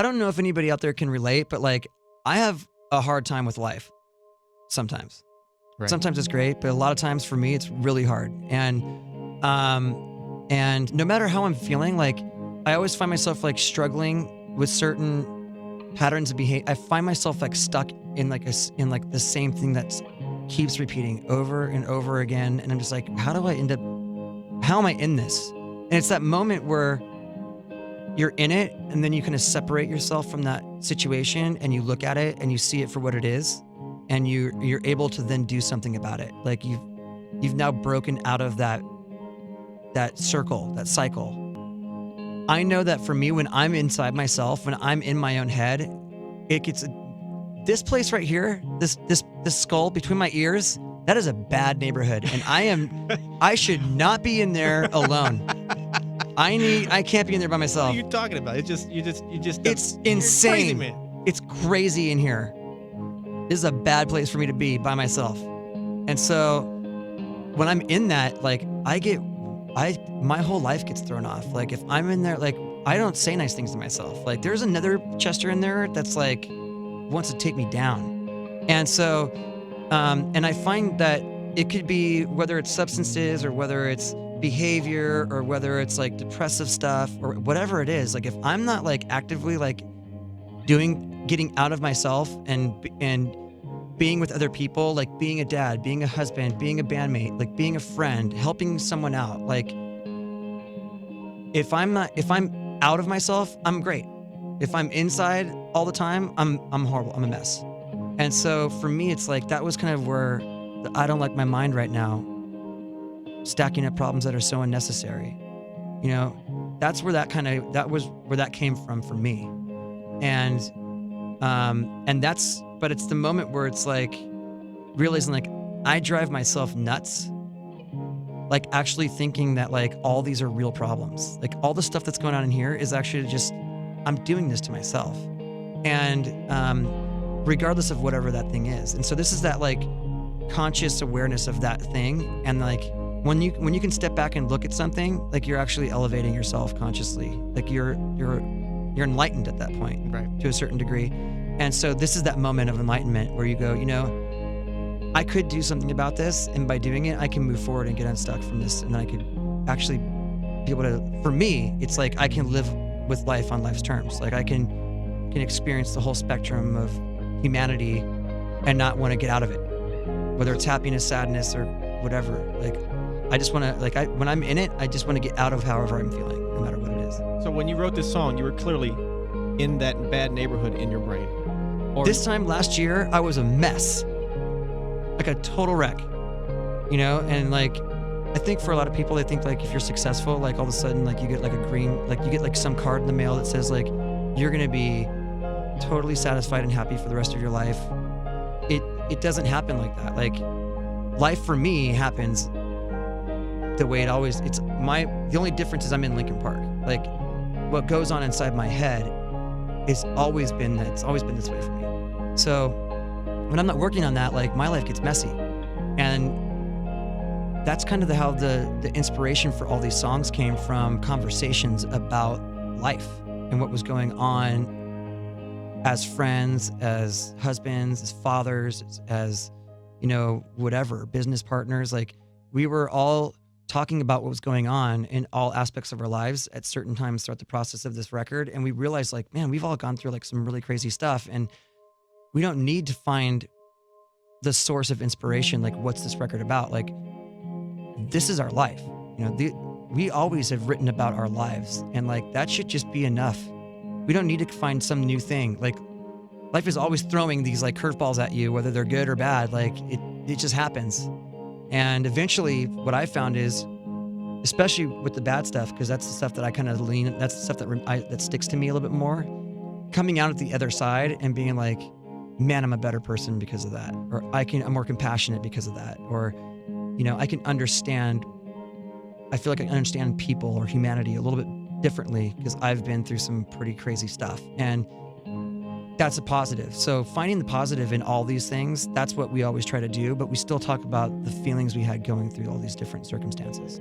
don't know if anybody out there can relate, but like I have a hard time with life sometimes. Right. Sometimes it's great, but a lot of times for me, it's really hard. And no matter how I'm feeling, like I always find myself like struggling with certain patterns of behavior. I find myself like stuck in like the same thing that keeps repeating over and over again. And I'm just like, how am I in this? And it's that moment where you're in it and then you kind of separate yourself from that situation and you look at it and you see it for what it is. And you're able to then do something about it. Like you've now broken out of that circle, that cycle. I know that for me, when I'm inside myself, when I'm in my own head, it gets this place right here, this skull between my ears. That is a bad neighborhood, and I should not be in there alone. I can't be in there by myself. What are you talking about? You just. It's insane. Crazy, man. It's crazy in here. This is a bad place for me to be by myself. And so when I'm in that, like my whole life gets thrown off. Like if I'm in there, like I don't say nice things to myself. Like there's another Chester in there that's like wants to take me down. And so, and I find that it could be whether it's substances or whether it's behavior or whether it's like depressive stuff or whatever it is. Like if I'm not like actively like getting out of myself and being with other people, like being a dad, being a husband, being a bandmate, like being a friend, helping someone out. Like if I'm out of myself, I'm great. If I'm inside all the time, I'm horrible. I'm a mess. And so for me, it's like, that was kind of where I don't like my mind right now, stacking up problems that are so unnecessary. You know, that's where that came from for me. But it's the moment where it's like realizing like I drive myself nuts, like actually thinking that like all these are real problems. Like all the stuff that's going on in here is actually just, I'm doing this to myself. And regardless of whatever that thing is. And so this is that like conscious awareness of that thing. And like when you can step back and look at something, like you're actually elevating yourself consciously. Like you're enlightened at that point, right, to a certain degree. And so this is that moment of enlightenment where you go, you know, I could do something about this, and by doing it, I can move forward and get unstuck from this, and then I could actually be able to, for me, it's like I can live with life on life's terms. Like I can experience the whole spectrum of humanity and not want to get out of it, whether it's happiness, sadness, or whatever. Like I just want to, like when I'm in it, I just want to get out of however I'm feeling, no matter what it is. So when you wrote this song, you were clearly in that bad neighborhood in your brain. Or this time last year, I was a mess, like a total wreck, you know? And like, I think for a lot of people, they think like if you're successful, like all of a sudden, like you get like you get like some card in the mail that says like, you're going to be totally satisfied and happy for the rest of your life. It doesn't happen like that. Like life for me happens the way it always, the only difference is I'm in Lincoln Park. Like what goes on inside my head it's always been this way for me. So when I'm not working on that, like my life gets messy. And that's kind of how the inspiration for all these songs came from, conversations about life and what was going on as friends, as husbands, as fathers, as, you know, whatever, business partners. Like we were all talking about what was going on in all aspects of our lives at certain times throughout the process of this record. And we realized like, man, we've all gone through like some really crazy stuff, and we don't need to find the source of inspiration. Like, what's this record about? Like, this is our life. You know, we always have written about our lives, and like, that should just be enough. We don't need to find some new thing. Like, life is always throwing these like curveballs at you, whether they're good or bad. Like it just happens. And eventually what I found is, especially with the bad stuff, because that's the stuff that I kind of that's the stuff that sticks to me a little bit more, coming out at the other side and being like, man, I'm a better person because of that. Or I'm more compassionate because of that. Or, you know, I feel like I understand people or humanity a little bit differently because I've been through some pretty crazy stuff. And that's a positive. So finding the positive in all these things, that's what we always try to do, but we still talk about the feelings we had going through all these different circumstances.